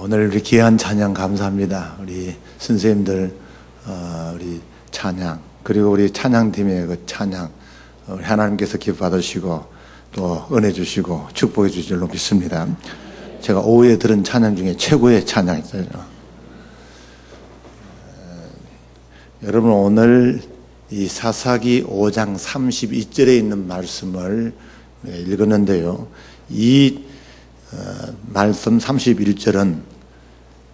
오늘 우리 귀한 찬양 감사합니다. 우리 선생님들, 우리 찬양, 그리고 우리 찬양팀의 그 찬양, 우리 하나님께서 기뻐받으시고 또 은혜 주시고 축복해 주실 줄로 믿습니다. 제가 오후에 들은 찬양 중에 최고의 찬양이었어요. 여러분, 오늘 이 사사기 5장 32절에 있는 말씀을 읽었는데요. 이 말씀 31절은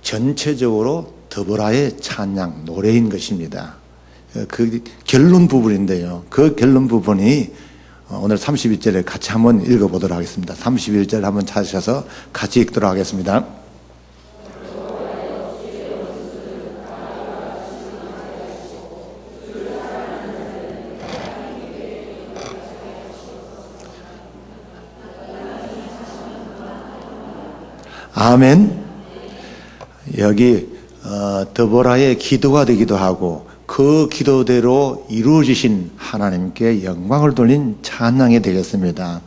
전체적으로 드보라의 찬양, 노래인 것입니다. 그 결론 부분인데요. 그 결론 부분이 오늘 32절에 같이 한번 읽어보도록 하겠습니다. 31절 한번 찾으셔서 같이 읽도록 하겠습니다. 아멘. 여기 드보라의 기도가 되기도 하고 그 기도대로 이루어지신 하나님께 영광을 돌린 찬양이 되겠습니다.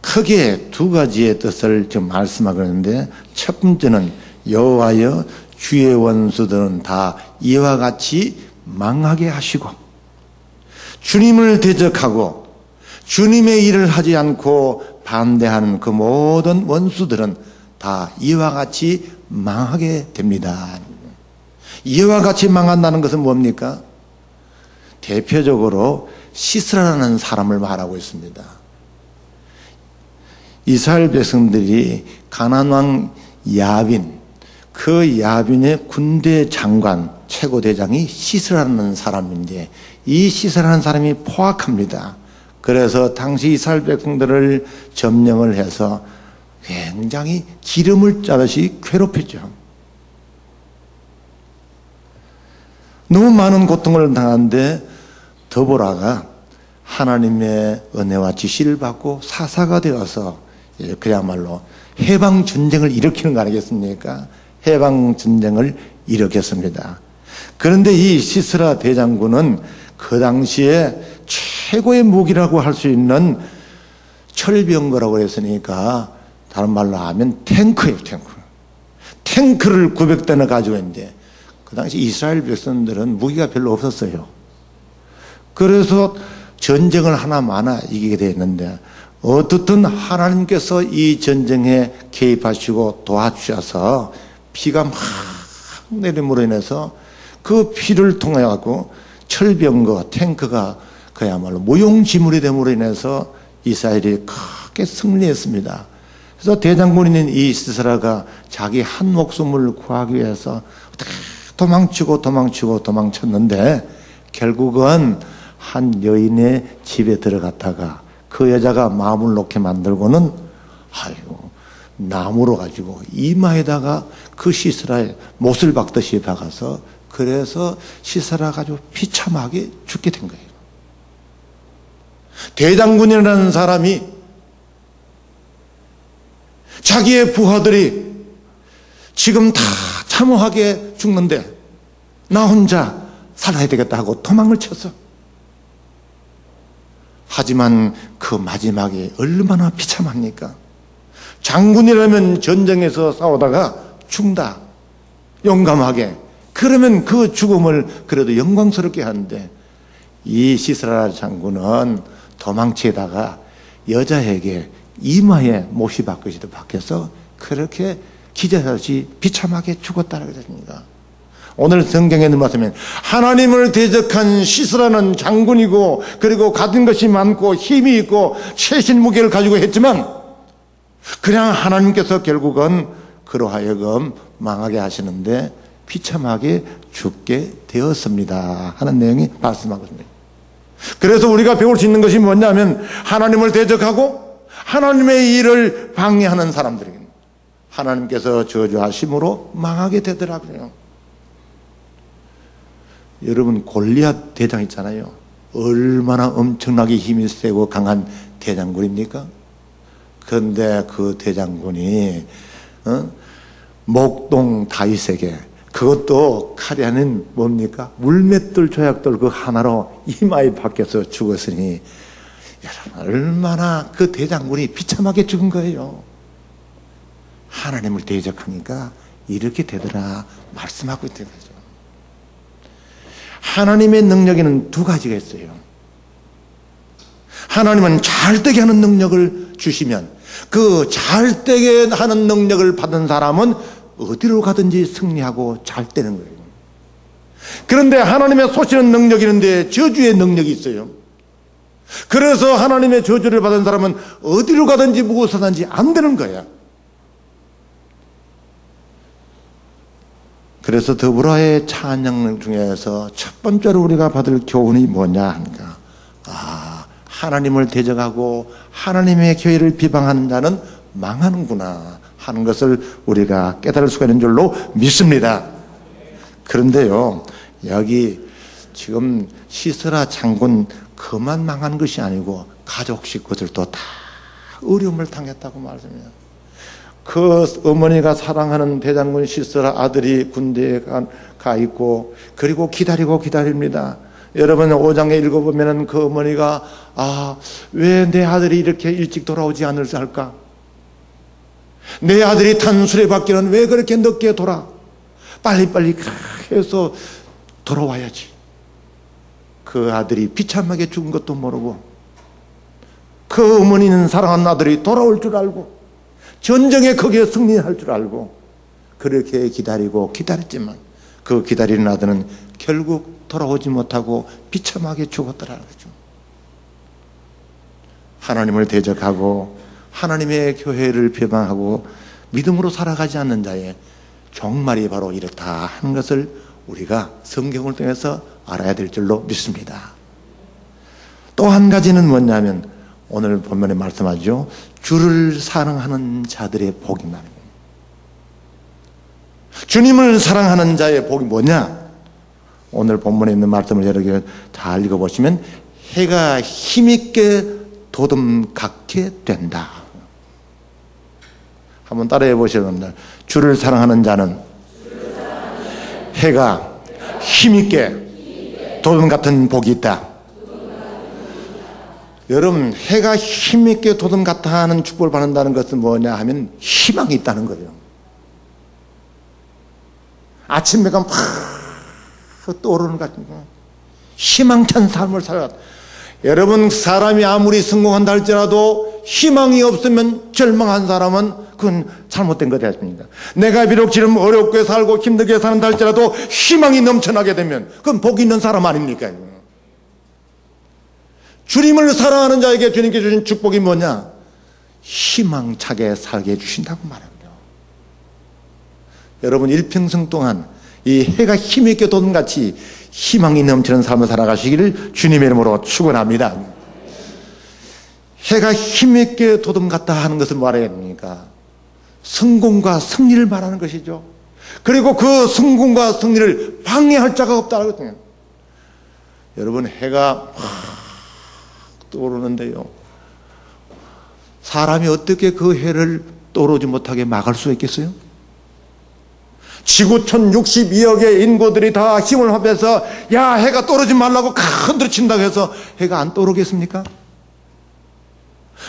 크게 두 가지의 뜻을 지금 말씀하고 있는데, 첫 번째는 여호와여 주의 원수들은 다 이와 같이 망하게 하시고, 주님을 대적하고 주님의 일을 하지 않고 반대하는 그 모든 원수들은 다 이와 같이 망하게 됩니다. 이와 같이 망한다는 것은 뭡니까? 대표적으로 시스라라는 사람을 말하고 있습니다. 이스라엘 백성들이 가나안 왕 야빈, 그 야빈의 군대 장관 최고대장이 시스라라는 사람인데, 이 시스라라는 사람이 포악합니다. 그래서 당시 이스라엘 백성들을 점령을 해서 굉장히 기름을 짜듯이 괴롭혔죠. 너무 많은 고통을 당하는데 드보라가 하나님의 은혜와 지시를 받고 사사가 되어서 그야말로 해방전쟁을 일으키는 거 아니겠습니까? 해방전쟁을 일으켰습니다. 그런데 이 시스라 대장군은 그 당시에 최고의 무기라고 할 수 있는 철병거라고 했으니까 다른 말로 하면 탱크예요, 탱크. 탱크를 900대나 가지고 있는데, 그 당시 이스라엘 백성들은 무기가 별로 없었어요. 그래서 전쟁을 하나마나 이기게 되었는데, 어떻든 하나님께서 이 전쟁에 개입하시고 도와주셔서 피가 막 내림으로 인해서 그 피를 통해 갖고 철병거, 탱크가 그야말로 무용지물이 됨으로 인해서 이스라엘이 크게 승리했습니다. 그래서 대장군인 이 시스라가 자기 한 목숨을 구하기 위해서 도망쳤는데, 결국은 한 여인의 집에 들어갔다가 그 여자가 마음을 놓게 만들고는 나무로 가지고 이마에다가 그 시스라의 못을 박듯이 박아서, 그래서 시스라가 아주 비참하게 죽게 된 거예요. 대장군이라는 사람이 자기의 부하들이 지금 다 참호하게 죽는데 나 혼자 살아야 되겠다 하고 도망을 쳤어. 하지만 그 마지막이 얼마나 비참합니까? 장군이라면 전쟁에서 싸우다가 죽는다, 용감하게. 그러면 그 죽음을 그래도 영광스럽게 하는데, 이 시스라 장군은 도망치다가 여자에게 이마에 못이 박듯이 박혀서 그렇게 기절하듯이 비참하게 죽었다는 것입니다. 오늘 성경에 있는 말씀은 하나님을 대적한 시스라는 장군이고, 그리고 가진 것이 많고 힘이 있고 최신 무기를 가지고 했지만, 그냥 하나님께서 결국은 그로 하여금 망하게 하시는데 비참하게 죽게 되었습니다 하는 내용이 말씀하고 있습니다. 그래서 우리가 배울 수 있는 것이 뭐냐면, 하나님을 대적하고 하나님의 일을 방해하는 사람들에게는 하나님께서 저주하심으로 망하게 되더라고요. 여러분, 골리앗 대장 있잖아요. 얼마나 엄청나게 힘이 세고 강한 대장군입니까? 그런데 그 대장군이 목동 다윗에게, 그것도 칼이 아닌 뭡니까? 물맷돌 조약돌 그 하나로 이마에 박혀서 죽었으니, 여러분, 얼마나 그 대장군이 비참하게 죽은 거예요. 하나님을 대적하니까 이렇게 되더라 말씀하고 있는 거죠. 하나님의 능력에는 두 가지가 있어요. 하나님은 잘되게 하는 능력을 주시면 그 잘되게 하는 능력을 받은 사람은 어디로 가든지 승리하고 잘 되는 거예요. 그런데 하나님의 쏘시는 능력이 있는데 저주의 능력이 있어요. 그래서 하나님의 저주를 받은 사람은 어디로 가든지 무엇을 하든지 안 되는 거야. 그래서 더불어의 찬양 중에서 첫 번째로 우리가 받을 교훈이 뭐냐 하니까 하나님을 대적하고 하나님의 교회를 비방하는 자는 망하는구나 하는 것을 우리가 깨달을 수가 있는 줄로 믿습니다. 그런데요, 여기 지금 시스라 장군 그만 망한 것이 아니고 가족 식구들도 다 어려움을 당했다고 말씀해요. 그 어머니가 사랑하는 대장군 시스라 아들이 군대에 가 있고 그리고 기다립니다. 여러분 5장에 읽어보면 그 어머니가 왜 내 아들이 이렇게 일찍 돌아오지 않을까? 내 아들이 탄수레 받기는 왜 그렇게 늦게 돌아? 빨리빨리 해서 돌아와야지. 그 아들이 비참하게 죽은 것도 모르고 그 어머니는 사랑하는 아들이 돌아올 줄 알고 전쟁에 거기에 승리할 줄 알고 그렇게 기다렸지만 그 기다리는 아들은 결국 돌아오지 못하고 비참하게 죽었더라는 거죠. 하나님을 대적하고 하나님의 교회를 비방하고 믿음으로 살아가지 않는 자의 종말이 바로 이렇다 하는 것을 우리가 성경을 통해서 알아야 될 줄로 믿습니다. 또 한 가지는 뭐냐면 오늘 본문에 말씀하죠. 주를 사랑하는 자들의 복이 많은 거예요. 주님을 사랑하는 자의 복이 뭐냐? 오늘 본문에 있는 말씀을 여러분 잘 읽어보시면 해가 힘있게 도듬갑게 된다. 한번 따라해 보셔야 합니다. 주를 사랑하는 자는 해가 힘있게 도둠 같은 복이 있다. 여러분, 해가 힘있게 도둠 같아 하는 축복을 받는다는 것은 뭐냐 하면 희망이 있다는 거예요. 아침 해가 막 떠오르는 것 같은 거. 희망찬 삶을 살아갔다. 여러분, 사람이 아무리 성공한다 할지라도 희망이 없으면 절망한 사람은 그건 잘못된 것 아닙니까? 내가 비록 지금 어렵게 살고 힘들게 사는다 할지라도 희망이 넘쳐나게 되면 그건 복 있는 사람 아닙니까? 주님을 사랑하는 자에게 주님께 주신 축복이 뭐냐? 희망차게 살게 해주신다고 말합니다. 여러분, 일평생 동안 이 해가 힘있게 도는같이 희망이 넘치는 삶을 살아가시기를 주님의 이름으로 축원합니다. 해가 힘있게 도듬갔다 하는 것을 말해야 됩니까? 성공과 승리를 말하는 것이죠. 그리고 그 성공과 승리를 방해할 자가 없다거든요. 여러분, 해가 떠오르는데요, 사람이 어떻게 그 해를 떠오르지 못하게 막을 수 있겠어요? 지구 1062억의 인구들이 다 힘을 합해서 야, 해가 떠오르지 말라고 흔들어 친다고 해서 해가 안 떠오르겠습니까?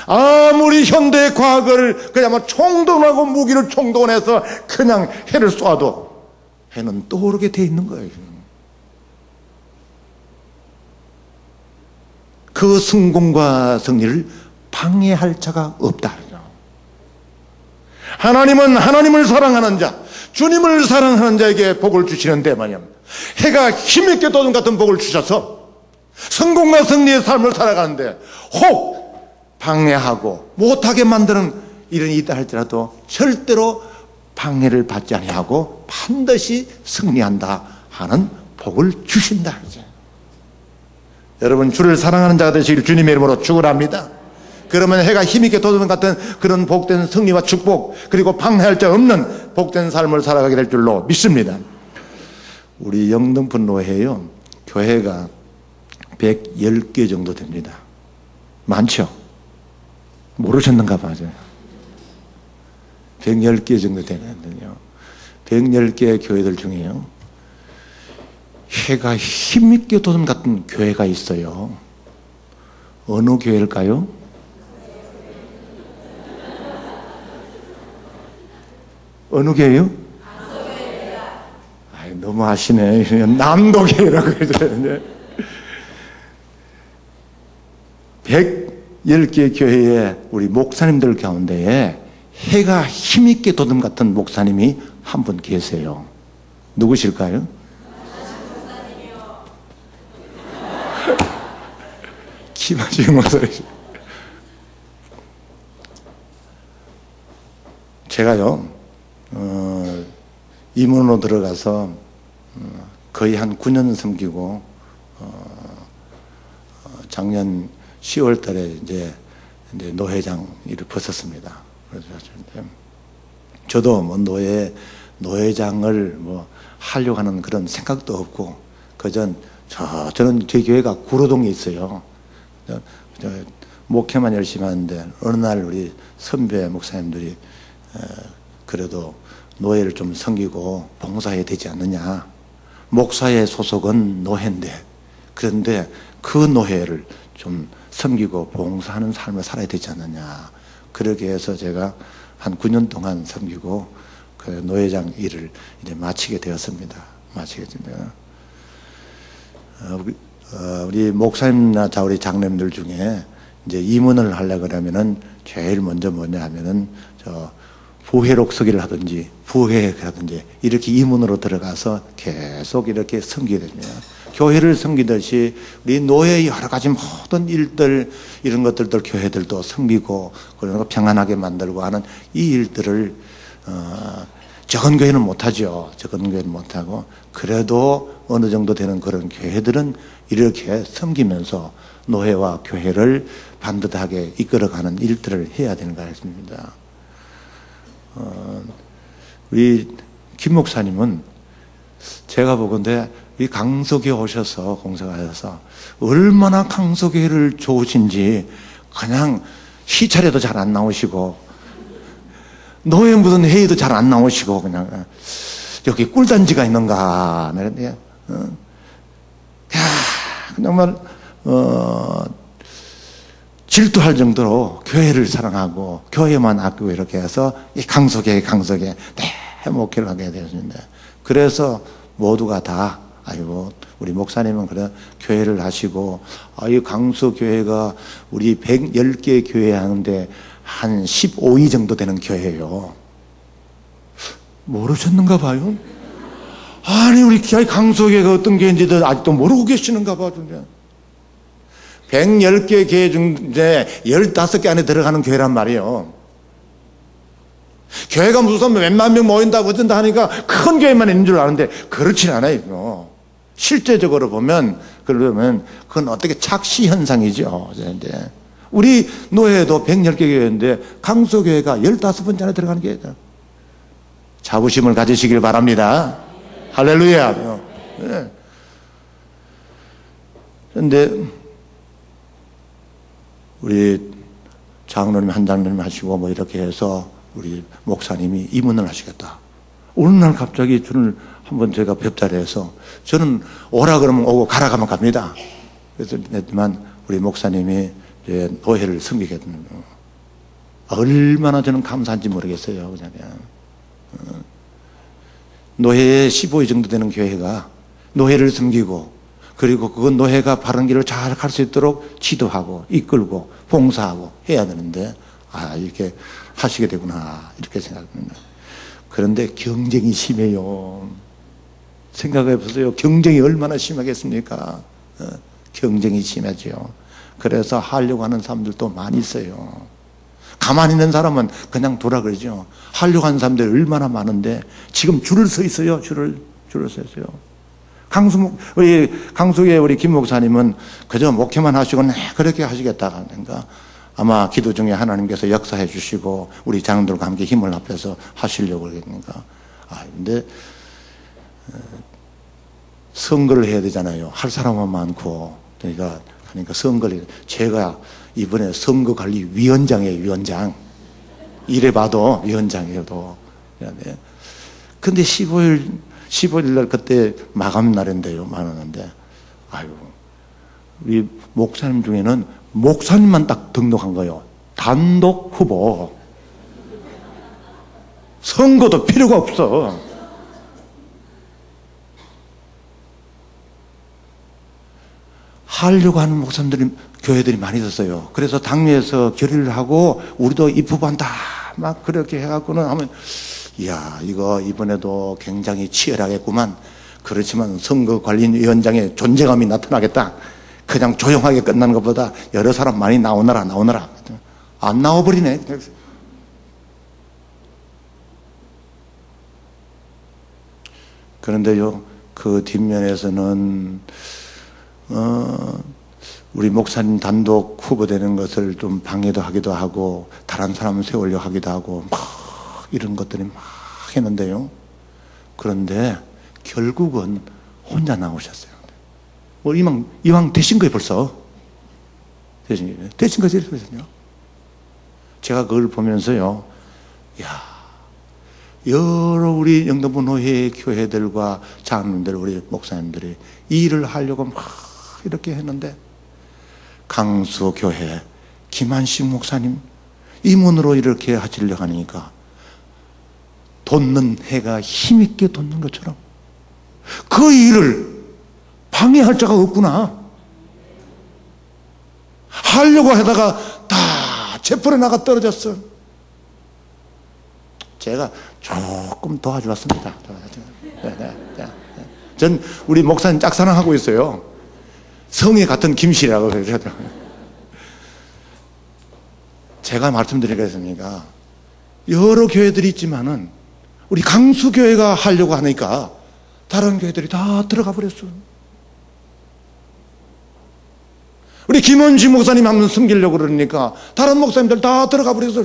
아무리 현대의 과학을 그냥 총동원하고 무기를 총동원해서 그냥 해를 쏴도 해는 떠오르게 돼 있는 거예요. 그 성공과 승리를 방해할 자가 없다. 하나님은 하나님을 사랑하는 자, 주님을 사랑하는 자에게 복을 주시는데 말이야, 해가 힘있게 도는 같은 복을 주셔서 성공과 승리의 삶을 살아가는데 혹 방해하고 못하게 만드는 일이 있다 할지라도 절대로 방해를 받지 아니하고 반드시 승리한다 하는 복을 주신다. 여러분, 주를 사랑하는 자가 되시길 주님의 이름으로 축원합니다. 그러면 해가 힘있게 돋는 같은 그런 복된 승리와 축복, 그리고 방해할 자 없는 복된 삶을 살아가게 될 줄로 믿습니다. 우리 영등포 노회요, 교회가 110개 정도 됩니다. 많죠? 모르셨는가 봐요. 110개 정도 되는데요, 110개 교회들 중에요, 해가 힘있게 돋는 같은 교회가 있어요. 어느 교회일까요? 어느 교회요? 아이, 너무 하시네. 남도교회라고 해주는데 110개 교회에 우리 목사님들 가운데에 해가 힘있게 도둠 같은 목사님이 한 분 계세요. 누구실까요? 김하중 목사님. 제가요, 임원으로 들어가서 거의 한 9년 섬기고, 작년 10월 달에 이제 노회장 일을 벗었습니다. 그래서 저도 뭐 노회장을 뭐 하려고 하는 그런 생각도 없고, 저는 제 교회가 구로동에 있어요. 목회만 열심히 하는데, 어느 날 우리 선배 목사님들이 그래도 노예를 좀 섬기고 봉사해야 되지 않느냐. 목사의 소속은 노예인데, 그런데 그 노예를 좀 섬기고 봉사하는 삶을 살아야 되지 않느냐. 그러게 해서 제가 한 9년 동안 섬기고 그 노회장 일을 이제 마치게 되었습니다. 우리 목사님이나 우리 장로님들 중에 이제 임원을 하려고 그러면은 제일 먼저 뭐냐 하면은 부회록 서기를 하든지 부회하든지 이렇게 임원으로 들어가서 계속 이렇게 섬기게 됩니다. 교회를 섬기듯이 우리 노예의 여러 가지 모든 일들, 이런 것들도 교회들도 섬기고 그런 거 평안하게 만들고 하는 이 일들을 적은 교회는 못하죠. 적은 교회는 못하고, 그래도 어느 정도 되는 그런 교회들은 이렇게 섬기면서 노예와 교회를 반듯하게 이끌어가는 일들을 해야 되는 것 같습니다. 우리 김 목사님은 제가 보건대 이 강석에 오셔서 공생하셔서 얼마나 강석회를 좋으신지, 그냥 시차례도 잘 안 나오시고 노예 무슨 회의도 잘 안 나오시고 그냥 여기 꿀단지가 있는가. 야, 정말 질투할 정도로 교회를 사랑하고 교회만 아끼고 이렇게 해서 이 강석회 목회를 하게 되었는데, 그래서 모두가 다 아이고 우리 목사님은 그래 교회를 하시고, 이 강서교회가 우리 110개 교회 하는데 한 15위 정도 되는 교회예요. 모르셨는가 봐요? 아니 우리 강서교회가 어떤 교회인지도 아직도 모르고 계시는가 봐요. 110개 교회 중에 15개 안에 들어가는 교회란 말이에요. 교회가 무슨 몇만 명 모인다고 어쩐다 하니까 큰 교회만 있는 줄 아는데 그렇진 않아요. 실제적으로 보면 그러면 그건 어떻게 착시 현상이죠. 우리 노예도 110개 교회인데 강서교회가 15번째 안에 들어가는 교회다. 자부심을 가지시길 바랍니다. 할렐루야. 그런데 우리 장로님 한 장로님 하시고 뭐 이렇게 해서 우리 목사님이 임원을 하시겠다. 어느 날 갑자기 저를 한번 제가 뵙자리에서, 저는 오라 그러면 오고 가라 가면 갑니다. 그래서 했지만 우리 목사님이 이제 노예를 섬기겠다는 거. 얼마나 저는 감사한지 모르겠어요. 그냥 노예의 15위 정도 되는 교회가 노예를 섬기고, 그리고 그건 노예가 바른 길을 잘 갈 수 있도록 지도하고 이끌고 봉사하고 해야 되는데, 이렇게 하시게 되구나 이렇게 생각합니다. 그런데 경쟁이 심해요. 생각해 보세요. 경쟁이 얼마나 심하겠습니까? 경쟁이 심하죠. 그래서 하려고 하는 사람들도 많이 있어요. 가만히 있는 사람은 그냥 돌아 그러죠. 하려고 하는 사람들이 얼마나 많은데 지금 줄을 서 있어요. 줄을 서 있어요. 강수의 우리 김 목사님은 그저 목회만 하시고 그렇게 하시겠다 하니까 아마 기도 중에 하나님께서 역사해 주시고 우리 장로들과 함께 힘을 합해서 하시려고 그러니까. 근데 선거를 해야 되잖아요. 할 사람은 많고. 그러니까 선거를, 제가 이번에 선거관리위원장이에요. 위원장. 이래봐도 위원장이에요. 근데 15일 날 그때 마감 날인데요. 많았는데, 우리 목사님 중에는 목사님만 딱 등록한 거예요. 단독 후보. 선거도 필요가 없어. 하려고 하는 목사님들이, 교회들이 많이 있었어요. 그래서 당내에서 결의를 하고 우리도 입후반다 막 그렇게 해갖고는 하면, 이야, 이거 이번에도 굉장히 치열하겠구만. 그렇지만 선거관리위원장의 존재감이 나타나겠다. 그냥 조용하게 끝나는 것보다 여러 사람 많이 나오너라. 안 나와버리네. 그런데요, 그 뒷면에서는 우리 목사님 단독 후보되는 것을 좀 방해도 하기도 하고, 다른 사람을 세우려 하기도 하고, 막 이런 것들이 막 했는데요. 그런데 결국은 혼자 나오셨어요. 뭐 이왕 되신 거예요, 벌써. 되신 거지, 그랬거든요. 제가 그걸 보면서요, 야, 여러 우리 영등포 노회 교회들과 장로님들, 우리 목사님들이 이 일을 하려고 막 이렇게 했는데, 강수교회 김한식 목사님 임원으로 이렇게 하시려고 하니까 돋는 해가 힘있게 돋는 것처럼 그 일을 방해할 자가 없구나. 하려고 하다가 다 재벌에 나가 떨어졌어. 제가 조금 도와주었습니다. 전 우리 목사님 짝사랑하고 있어요. 성에 같은 김씨라고 그러죠. 제가 말씀드리겠습니까? 여러 교회들이 있지만은 우리 강수교회가 하려고 하니까 다른 교회들이 다 들어가 버렸어. 우리 김원지 목사님 한번 섬기려고 그러니까 다른 목사님들 다 들어가 버렸어.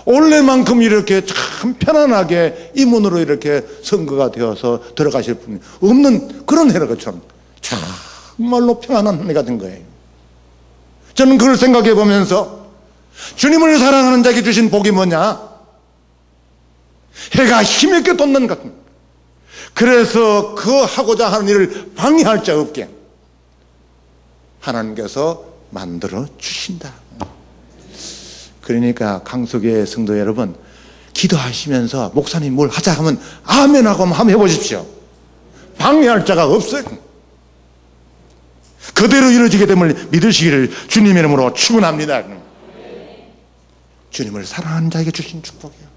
원래만큼 이렇게 참 편안하게 임원으로 이렇게 선거가 되어서 들어가실 분이 없는 그런 해라가 정말로 평안한 한 해가 된 거예요. 저는 그걸 생각해 보면서 주님을 사랑하는 자에게 주신 복이 뭐냐? 해가 힘있게 돋는 것 같은. 그래서 그 하고자 하는 일을 방해할 자 없게 하나님께서 만들어 주신다. 그러니까 강석의 성도 여러분, 기도하시면서 목사님 뭘 하자 하면 아멘하고 한번 해보십시오. 방해할 자가 없어요. 그대로 이루어지게 됨을 믿으시기를 주님의 이름으로 축원합니다. 주님을 사랑하는 자에게 주신 축복이에요.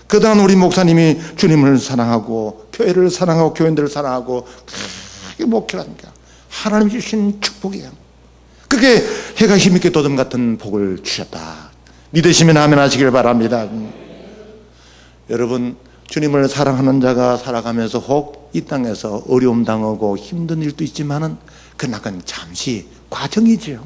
그동안 우리 목사님이 주님을 사랑하고 교회를 사랑하고 교인들을 사랑하고 그게 목회라니까 하나님이 주신 축복이에요. 그게 해가 힘있게 돋음 같은 복을 주셨다. 믿으시면 아멘 하시길 바랍니다. 여러분, 주님을 사랑하는 자가 살아가면서 혹 이 땅에서 어려움 당하고 힘든 일도 있지만은 그건 잠시 과정이죠.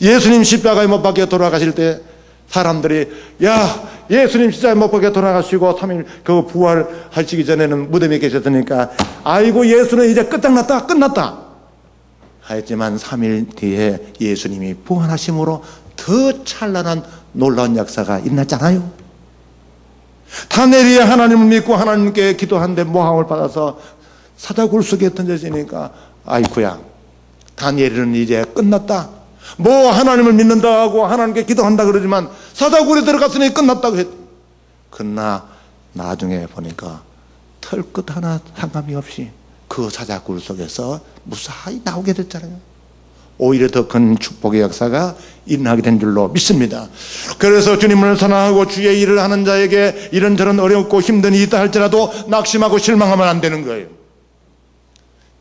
예수님 십자가에 못 박혀 돌아가실 때 사람들이, 야, 예수님 십자가에 못 박혀 돌아가시고 3일 그 부활하시기 전에는 무덤에 계셨으니까 아이고 예수는 이제 끝장났다, 끝났다 하였지만 3일 뒤에 예수님이 부활하심으로 더 찬란한 놀라운 역사가 일어났잖아요. 다니엘이 하나님을 믿고 하나님께 기도하는데 모함을 받아서 사자굴 속에 던져지니까 아이쿠야, 다니엘은 이제 끝났다. 뭐 하나님을 믿는다 하고 하나님께 기도한다 그러지만 사자굴에 들어갔으니 끝났다고 했. 그러나 나중에 보니까 털끝 하나 상관이 없이 그 사자굴 속에서 무사히 나오게 됐잖아요. 오히려 더 큰 축복의 역사가 일어나게 된 줄로 믿습니다. 그래서 주님을 사랑하고 주의 일을 하는 자에게 이런저런 어렵고 힘든 일이 있다 할지라도 낙심하고 실망하면 안 되는 거예요.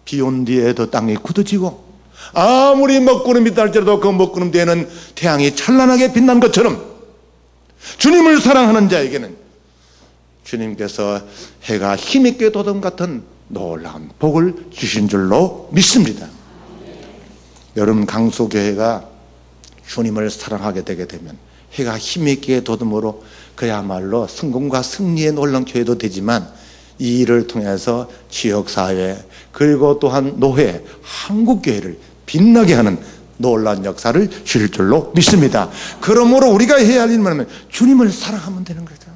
비 온 뒤에도 땅이 굳어지고 아무리 먹구름이 있다 할지라도 그 먹구름 뒤에는 태양이 찬란하게 빛난 것처럼 주님을 사랑하는 자에게는 주님께서 해가 힘있게 돋음 같은 놀라운 복을 주신 줄로 믿습니다. 여러분, 강소교회가 주님을 사랑하게 되게 되면 해가 힘있게 돋음으로 그야말로 성공과 승리의 놀라운 교회도 되지만 이 일을 통해서 지역사회 그리고 또한 노회, 한국교회를 빛나게 하는 놀라운 역사를 주실 줄로 믿습니다. 그러므로 우리가 해야 할 일은 뭐냐면 주님을 사랑하면 되는 거죠.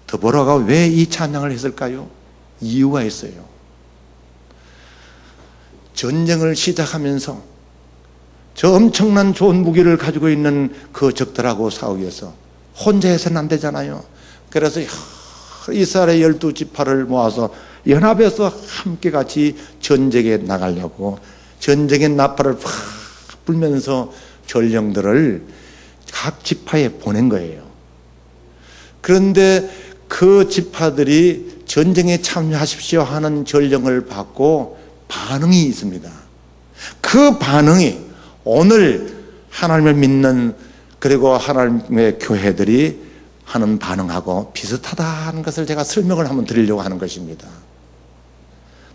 드보라가 왜 이 찬양을 했을까요? 이유가 있어요. 전쟁을 시작하면서 저 엄청난 좋은 무기를 가지고 있는 그 적들하고 싸우기 위해서 혼자 해서는 안 되잖아요. 그래서 이스라엘의 12지파를 모아서 연합해서 함께 같이 전쟁에 나가려고 전쟁의 나팔을 확 불면서 전령들을 각 지파에 보낸 거예요. 그런데 그 지파들이 전쟁에 참여하십시오 하는 전령을 받고 반응이 있습니다. 그 반응이 오늘 하나님을 믿는 그리고 하나님의 교회들이 하는 반응하고 비슷하다는 것을 제가 설명을 한번 드리려고 하는 것입니다.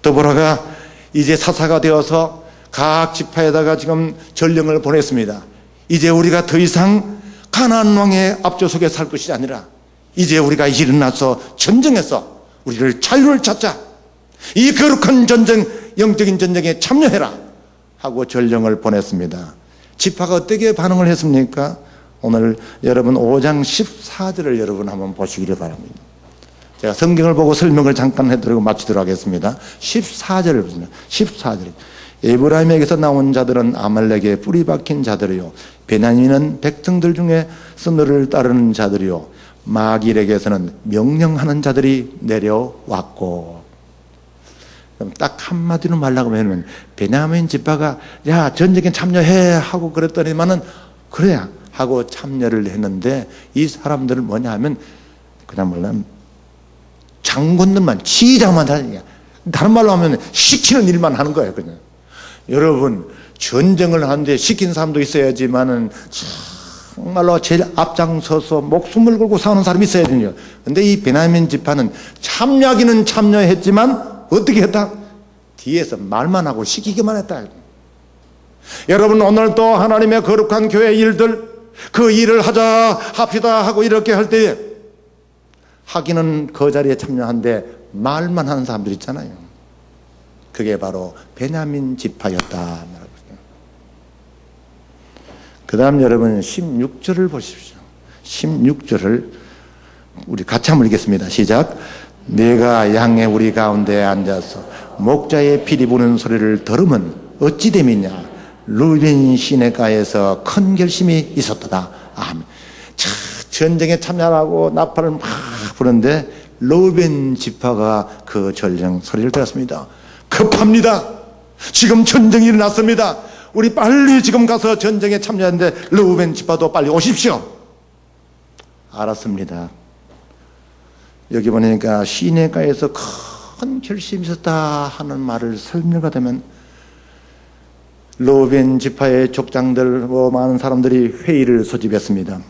더불어가 이제 사사가 되어서 각 지파에다가 지금 전령을 보냈습니다. 이제 우리가 더 이상 가나안 왕의 앞조속에 살 것이 아니라 이제 우리가 일어나서 전쟁에서 우리를 자유를 찾자. 이 거룩한 전쟁, 영적인 전쟁에 참여해라 하고 전령을 보냈습니다. 지파가 어떻게 반응을 했습니까? 오늘 여러분 5장 14절을 여러분 한번 보시기를 바랍니다. 제가 성경을 보고 설명을 잠깐 해드리고 마치도록 하겠습니다. 14절을 보시면 14절. 에브라임에게서 나온 자들은 아말렉의 뿌리 박힌 자들이요, 베냐민은 백성들 중에서 너를 따르는 자들이요, 마길에게서는 명령하는 자들이 내려왔고. 그럼 딱 한마디로 말라고 하면 베냐민 지파가 야 전쟁에 참여해 하고 그랬더니만은 그래 하고 참여를 했는데 이 사람들은 뭐냐 하면 그냥 뭐냐면 장군들만 지휘자만 하는, 다른 말로 하면 시키는 일만 하는 거예요. 그냥 여러분 전쟁을 하는데 시킨 사람도 있어야지만은 정말로 제일 앞장서서 목숨을 걸고 사는 사람이 있어야 되죠. 근데 이 베냐민 지파는 참여하기는 참여했지만 어떻게 했다? 뒤에서 말만 하고 시키기만 했다. 여러분 오늘도 하나님의 거룩한 교회 일들 그 일을 하자 합시다 하고 이렇게 할 때 하기는 그 자리에 참여한데 말만 하는 사람들 있잖아요. 그게 바로 베냐민 지파였다. 그 다음 여러분 16절을 보십시오. 16절을 우리 같이 한번 읽겠습니다. 시작. 내가 양의 우리 가운데 앉아서 목자의 피리 부는 소리를 들으면 어찌 됨이냐. 루벤 시내가에서 큰 결심이 있었도다. 아멘. 자, 전쟁에 참여하고 나팔을 막 부는데 루벤 지파가 그 전쟁 소리를 들었습니다. 급합니다. 지금 전쟁이 일어났습니다. 우리 빨리 지금 가서 전쟁에 참여하는데 루벤 지파도 빨리 오십시오. 알았습니다. 여기 보니까 시내가에서 큰 결심이 있었다 하는 말을 설명하자면 루벤 지파의 족장들 많은 사람들이 회의를 소집했습니다.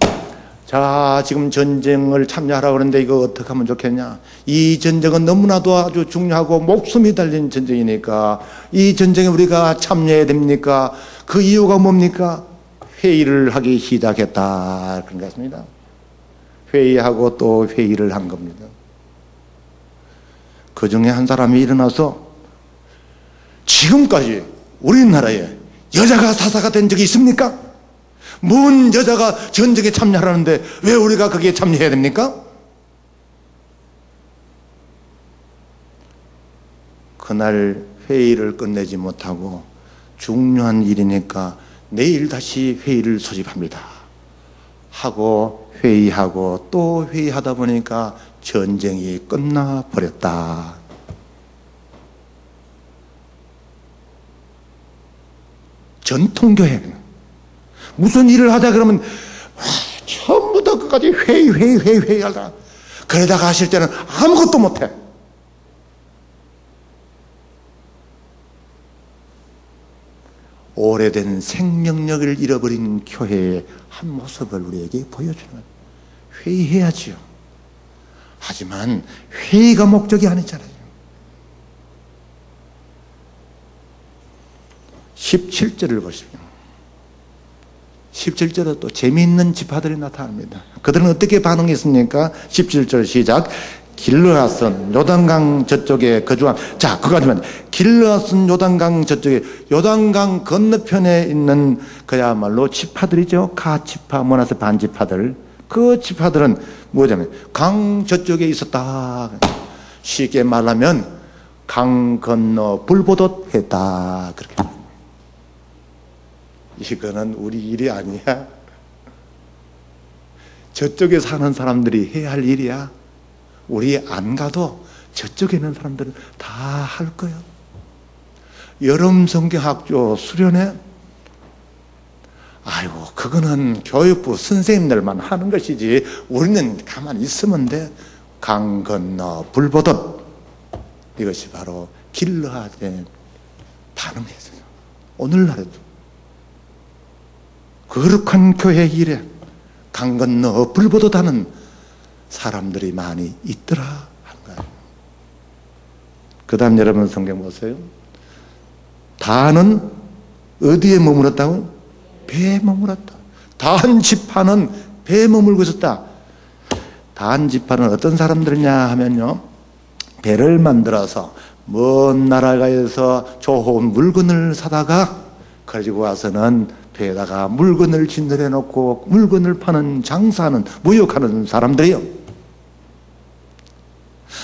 자, 지금 전쟁을 참여하라고 그러는데 이거 어떻게 하면 좋겠냐. 이 전쟁은 너무나도 아주 중요하고 목숨이 달린 전쟁이니까 이 전쟁에 우리가 참여해야 됩니까? 그 이유가 뭡니까? 회의를 하기 시작했다. 그런 것 같습니다. 회의하고 또 회의를 한 겁니다. 그 중에 한 사람이 일어나서 지금까지 우리나라에 여자가 사사가 된 적이 있습니까? 뭔 여자가 전쟁에 참여하라는데 왜 우리가 거기에 참여해야 됩니까? 그날 회의를 끝내지 못하고 중요한 일이니까 내일 다시 회의를 소집합니다 하고 회의하고 또 회의하다 보니까 전쟁이 끝나버렸다. 전통교회 무슨 일을 하자 그러면 처음부터 끝까지 회의하다. 그러다가 하실 때는 아무것도 못해. 오래된 생명력을 잃어버린 교회의 한 모습을 우리에게 보여주는 거예요. 회의해야지요. 하지만 회의가 목적이 아니잖아요. 17절을 보십시오. 17절에 또 재미있는 지파들이 나타납니다. 그들은 어떻게 반응했습니까? 17절 시작. 길르앗은 요단강 저쪽에 거주한, 자, 그거지만 길르앗은 요단강 저쪽에, 요단강 건너편에 있는 그야말로 지파들이죠. 가지파, 모나세 반지파들. 그 지파들은 뭐냐면 강 저쪽에 있었다. 쉽게 말하면 강 건너 불보듯 했다. 그렇게. 이거는 우리 일이 아니야. 저쪽에 사는 사람들이 해야 할 일이야. 우리 안 가도 저쪽에 있는 사람들은 다 할 거야. 여름 성경학교 수련회, 아이고 그거는 교육부 선생님들만 하는 것이지 우리는 가만히 있으면 돼. 강 건너 불 보듯, 이것이 바로 길러야된 반응이에요. 오늘날에도 거룩한 교회 일에 강 건너 불 보듯 하는 사람들이 많이 있더라 하는 거예요. 그 다음 여러분 성경 보세요. 다는 어디에 머물었다고? 배에 머물었다. 단 지파는 배에 머물고 있었다. 단 지파는 어떤 사람들이냐 하면요, 배를 만들어서 먼 나라가에서 좋은 물건을 사다가 가지고 와서는 배에다가 물건을 진열해 놓고 물건을 파는, 장사하는, 무역하는 사람들이요.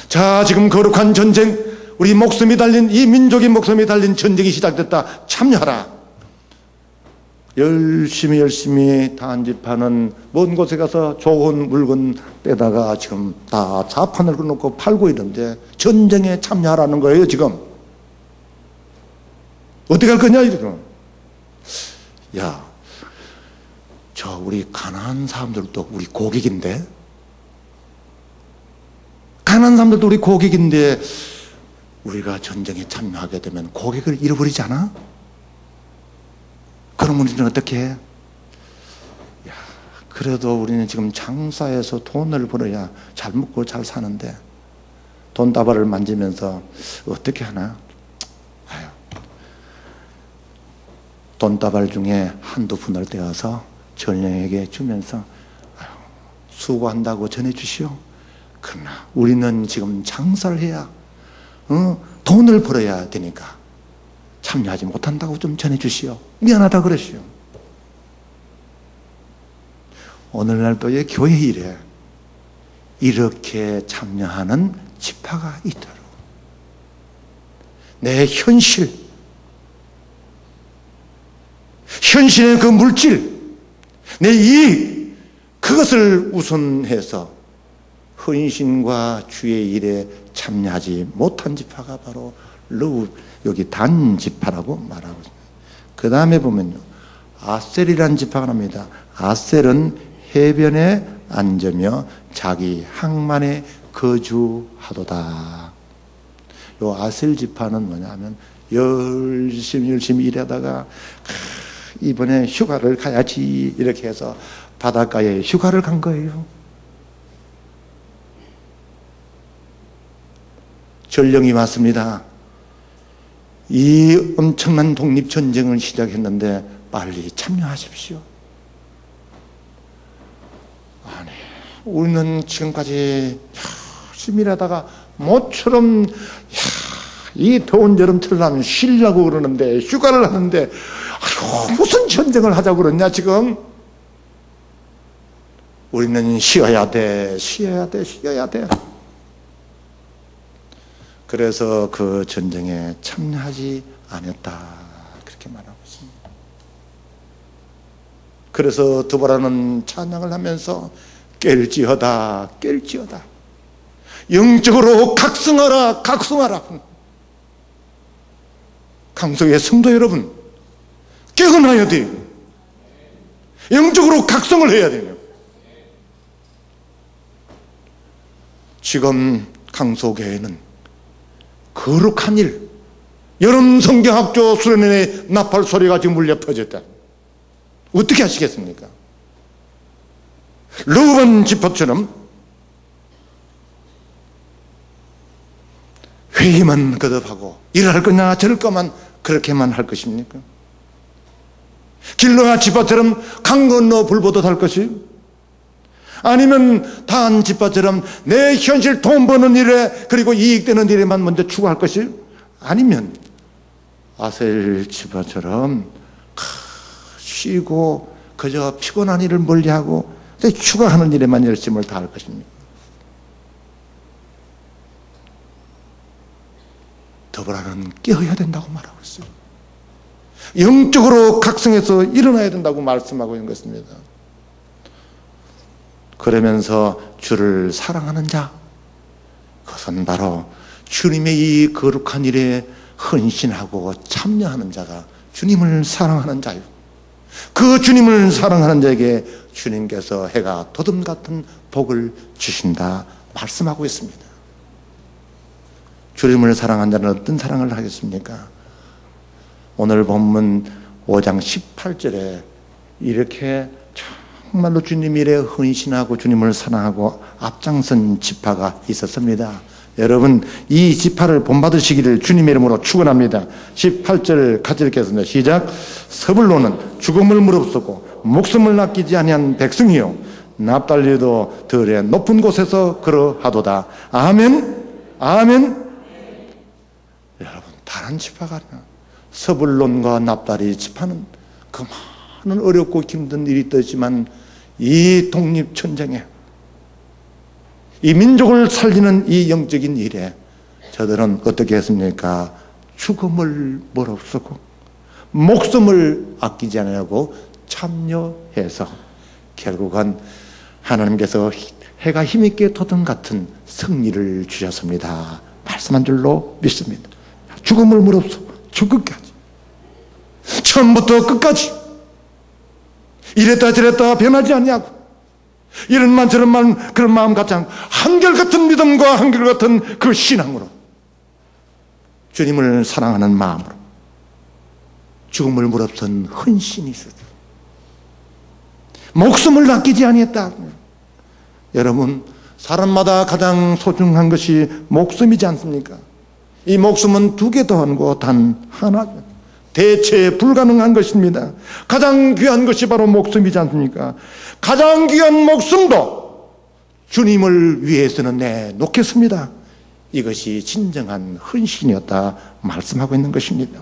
자, 지금 거룩한 전쟁, 우리 목숨이 달린, 이 민족의 목숨이 달린 전쟁이 시작됐다. 참여하라. 열심히 단지파는 먼 곳에 가서 좋은 물건 떼다가 지금 다 자판을 끊어놓고 팔고 있는데 전쟁에 참여하라는 거예요. 지금 어떻게 할 거냐 지금. 야, 저 우리 가난한 사람들도 우리 고객인데, 가난한 사람들도 우리 고객인데 우리가 전쟁에 참여하게 되면 고객을 잃어버리지 않아? 그럼 우리는 어떻게 해? 야, 그래도 우리는 지금 장사해서 돈을 벌어야 잘 먹고 잘 사는데 돈다발을 만지면서 어떻게 하나? 아유, 돈다발 중에 한두 푼을 떼어서 전령에게 주면서 아유, 수고한다고 전해주시오. 그러나 우리는 지금 장사를 해야 돈을 벌어야 되니까 참여하지 못한다고 좀 전해주시오. 미안하다 그러시오. 오늘날도의 교회 일에 이렇게 참여하는 지파가 있도록 내 현실의 그 물질, 내 이익, 그것을 우선해서 헌신과 주의 일에 참여하지 못한 지파가 바로 여기 단 지파라고 말하고 있습니다. 그 다음에 보면요, 아셀이라는 지파가 납니다. 아셀은 해변에 앉으며 자기 항만에 거주하도다. 요 아셀 지파는 뭐냐면 열심히 일하다가 이번에 휴가를 가야지 이렇게 해서 바닷가에 휴가를 간 거예요. 전령이 왔습니다. 이 엄청난 독립전쟁을 시작했는데 빨리 참여하십시오. 아니, 우리는 지금까지 열심히 일하다가 모처럼 이 더운 여름철 나면 쉬려고 그러는데, 휴가를 하는데 아유, 무슨 전쟁을 하자고 그러냐 지금. 우리는 쉬어야 돼. 그래서 그 전쟁에 참여하지 않았다, 그렇게 말하고 있습니다. 그래서 드보라는 찬양을 하면서 깰지어다 영적으로 각성하라. 강석의 성도 여러분, 깨어나야 돼요. 영적으로 각성을 해야 돼요. 지금 강소교회는 거룩한 일, 여름 성경학교 수련회의 나팔 소리가 지금 울려 퍼졌다. 어떻게 하시겠습니까? 르우벤 지파처럼 회의만 거듭하고 일할 거냐 저럴 거만 그렇게만 할 것입니까? 길르아 지파처럼 강 건너 불 보듯 할 것이, 아니면 단 지파처럼 내 현실 돈 버는 일에 그리고 이익되는 일에만 먼저 추구할 것이, 아니면 아셀 지파처럼 쉬고 그저 피곤한 일을 멀리하고 추가하는 일에만 열심을 다할 것입니다. 더불어는 깨어야 된다고 말하고 있어요. 영적으로 각성해서 일어나야 된다고 말씀하고 있는 것입니다. 그러면서 주를 사랑하는 자, 그것은 바로 주님의 이 거룩한 일에 헌신하고 참여하는 자가 주님을 사랑하는 자요. 그 주님을 사랑하는 자에게 주님께서 해가 돋음 같은 복을 주신다 말씀하고 있습니다. 주님을 사랑한 자는 어떤 사랑을 하겠습니까? 오늘 본문 5장 18절에 이렇게 정말로 주님 일에 헌신하고 주님을 사랑하고 앞장선 지파가 있었습니다. 여러분, 이 지파를 본받으시기를 주님의 이름으로 축원합니다. 18절 같이 읽겠습니다. 시작. 서불로는 죽음을 무릅쓰고 목숨을 아끼지 아니한 백성이요 납달리도 들의 높은 곳에서 그러하도다. 아멘. 아멘. 여러분, 다른 지파가 아니라 서불론과 납달리 지파는 그 많은 어렵고 힘든 일이 있었지만 이 독립전쟁에 이 민족을 살리는 이 영적인 일에 저들은 어떻게 했습니까? 죽음을 무릅쓰고 목숨을 아끼지 않으려고 참여해서 결국은 하나님께서 해가 힘있게 돋은 같은 승리를 주셨습니다. 말씀한 줄로 믿습니다. 죽음을 무릅쓰고 죽기까지, 처음부터 끝까지 이랬다 저랬다 변하지 아니하고 이런만 저런만 그런 마음 갖지 않고 한결같은 믿음과 한결같은 그 신앙으로 주님을 사랑하는 마음으로 죽음을 무릅쓴 헌신이 있었다. 목숨을 아끼지 아니했다. 여러분, 사람마다 가장 소중한 것이 목숨이지 않습니까? 이 목숨은 두 개도 아니고 단 하나, 대체 불가능한 것입니다. 가장 귀한 것이 바로 목숨이지 않습니까? 가장 귀한 목숨도 주님을 위해서는 내놓겠습니다. 이것이 진정한 헌신이었다 말씀하고 있는 것입니다.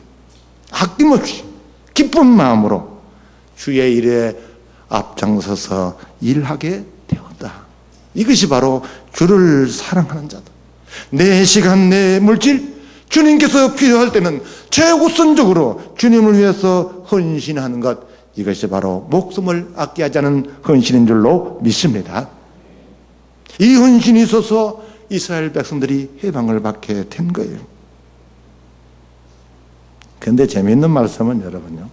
아낌없이 기쁜 마음으로 주의 일에 앞장서서 일하게 되었다. 이것이 바로 주를 사랑하는 자다. 내 시간, 내 물질, 주님께서 필요할 때는 최우선적으로 주님을 위해서 헌신하는 것, 이것이 바로 목숨을 아끼지 않은 헌신인 줄로 믿습니다. 이 헌신이 있어서 이스라엘 백성들이 해방을 받게 된 거예요. 그런데 재미있는 말씀은 여러분요,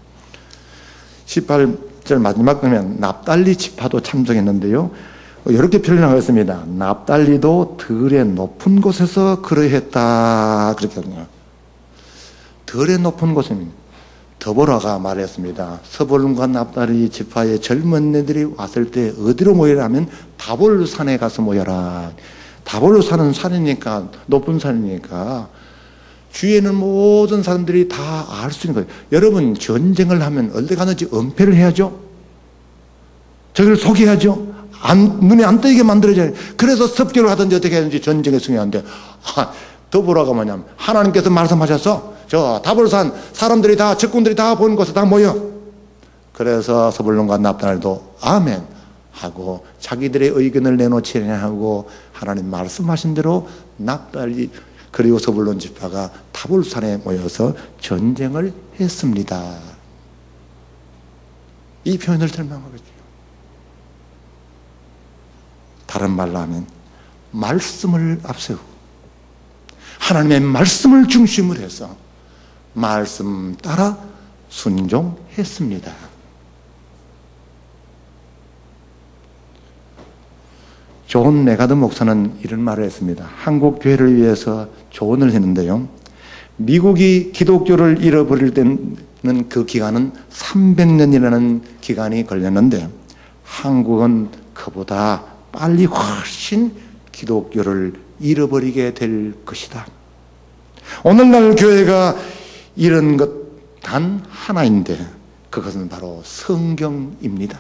18절 마지막 보면 납달리 지파도 참석했는데요, 이렇게 표현하고 있습니다. 납달리도 들의 높은 곳에서 그러했다. 그렇게 하거든요. 들의 높은 곳입니다. 더보라가 말했습니다. 서볼과 납달리 지파의 젊은 애들이 왔을 때 어디로 모여라 하면 다볼산에 가서 모여라. 다볼산은 산이니까, 높은 산이니까 주위에는 모든 사람들이 다 알 수 있는 거예요. 여러분, 전쟁을 하면 어디 가는지 은폐를 해야죠. 저기를 속여야죠. 눈에 안 띄게 만들어져야. 그래서 습격을 하든지 어떻게 하든지 전쟁에 승리하는데, 더보라가 뭐냐면 하나님께서 말씀하셔서 저 다볼산 사람들이 다, 적군들이 다 보는 곳에 다 모여. 그래서 서불론과 납달리도 아멘 하고 자기들의 의견을 내놓지 않고 하나님 말씀하신 대로 납달리 그리고 서불론 지파가 다볼산에 모여서 전쟁을 했습니다. 이 표현을 설명하겠죠. 다른 말로 하면 말씀을 앞세우고 하나님의 말씀을 중심으로 해서 말씀 따라 순종했습니다. 존 메가드 목사는 이런 말을 했습니다. 한국 교회를 위해서 조언을 했는데요, 미국이 기독교를 잃어버릴 때는 그 기간은 300년이라는 기간이 걸렸는데 한국은 그보다 빨리 훨씬 기독교를 잃어버리게 될 것이다. 오늘날 교회가 잃은 것 단 하나인데 그것은 바로 성경입니다.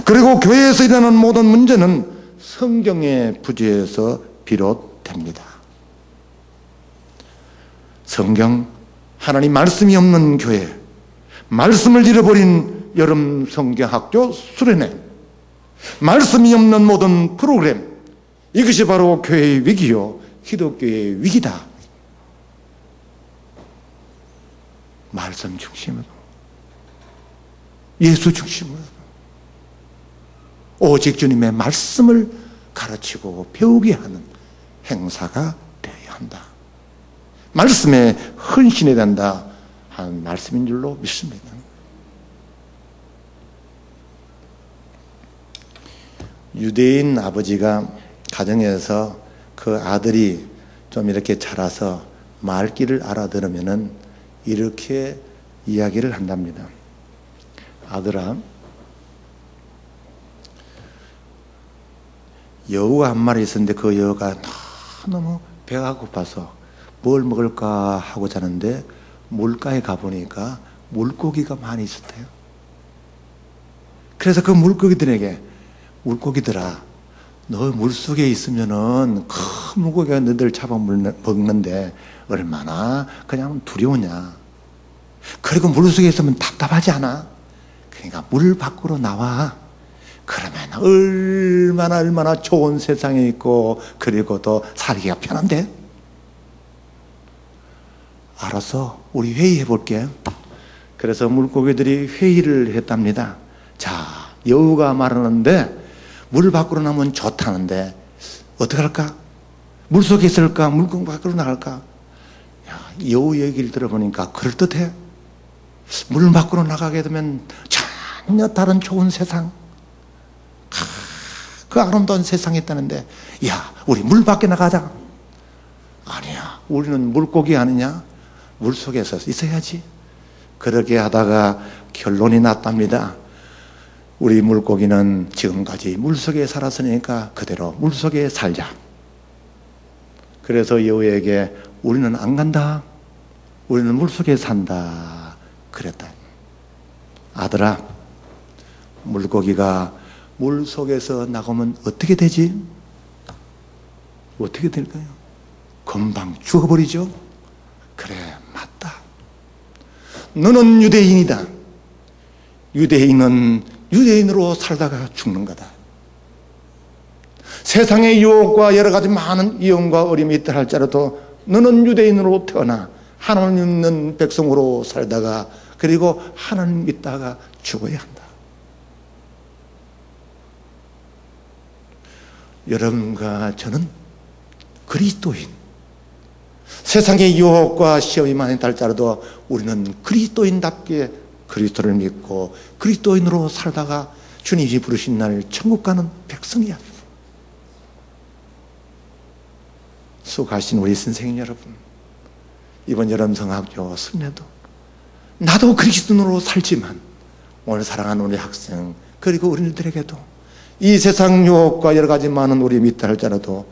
그리고 교회에서 일어나는 모든 문제는 성경의 부재에서 비롯됩니다. 성경, 하나님 말씀이 없는 교회, 말씀을 잃어버린 여름 성경학교 수련회, 말씀이 없는 모든 프로그램, 이것이 바로 교회의 위기요 기독교의 위기다. 말씀 중심으로, 예수 중심으로 오직 주님의 말씀을 가르치고 배우게 하는 행사가 되어야 한다. 말씀에 헌신해야 된다 하는 말씀인 줄로 믿습니다. 유대인 아버지가 가정에서 그 아들이 좀 이렇게 자라서 말귀를 알아들으면은 이렇게 이야기를 한답니다. 아들아, 여우가 한 마리 있었는데 그 여우가 너무 배가 고파서 뭘 먹을까 하고 자는데 물가에 가보니까 물고기가 많이 있었대요. 그래서 그 물고기들아, 너 물속에 있으면은 큰 물고기가 너희들 잡아먹는데 얼마나 그냥 두려우냐. 그리고 물속에 있으면 답답하지 않아. 그러니까 물 밖으로 나와. 그러면 얼마나 좋은 세상에 있고 그리고 또 살기가 편한데. 알아서 우리 회의해 볼게. 그래서 물고기들이 회의를 했답니다. 자, 여우가 말하는데 물 밖으로 나면 좋다는데 어떻게 할까? 물속에 있을까? 물 밖으로 나갈까? 야, 여우 얘기를 들어보니까 그럴듯해. 물 밖으로 나가게 되면 전혀 다른 좋은 세상, 그 아름다운 세상이 있다는데, 야, 우리 물 밖에 나가자. 아니야, 우리는 물고기 아니냐? 물속에서 있어야지. 그렇게 하다가 결론이 났답니다. 우리 물고기는 지금까지 물속에 살았으니까 그대로 물속에 살자. 그래서 여우에게 우리는 안 간다. 우리는 물속에 산다. 그랬다. 아들아, 물고기가 물속에서 나가면 어떻게 되지? 어떻게 될까요? 금방 죽어버리죠? 그래, 맞다. 너는 유대인이다. 유대인은 유대인으로 살다가 죽는 거다. 세상의 유혹과 여러 가지 많은 이용과 어려움이 있다 할지라도 너는 유대인으로 태어나 하나님 있는 백성으로 살다가 그리고 하나님 믿다가 죽어야 한다. 여러분과 저는 그리스도인, 세상의 유혹과 시험이 많이 있다 할지라도 우리는 그리스도인답게 그리스도를 믿고 그리스도인으로 살다가 주님이 부르신 날 천국 가는 백성이야. 수고하신 우리 선생님 여러분, 이번 여름성학교 순례도 나도 그리스도인으로 살지만 오늘 사랑하는 우리 학생 그리고 어린이들에게도 이 세상 유혹과 여러 가지 많은 우리 믿다 할지라도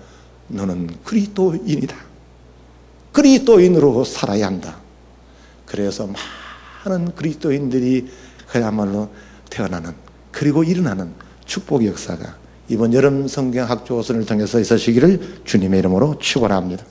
너는 그리스도인이다. 그리스도인으로 살아야 한다. 그래서 많은 그리스도인들이 그야말로 태어나는 그리고 일어나는 축복의 역사가 이번 여름 성경 학교 오선을 통해서 있으시기를 주님의 이름으로 축원합니다.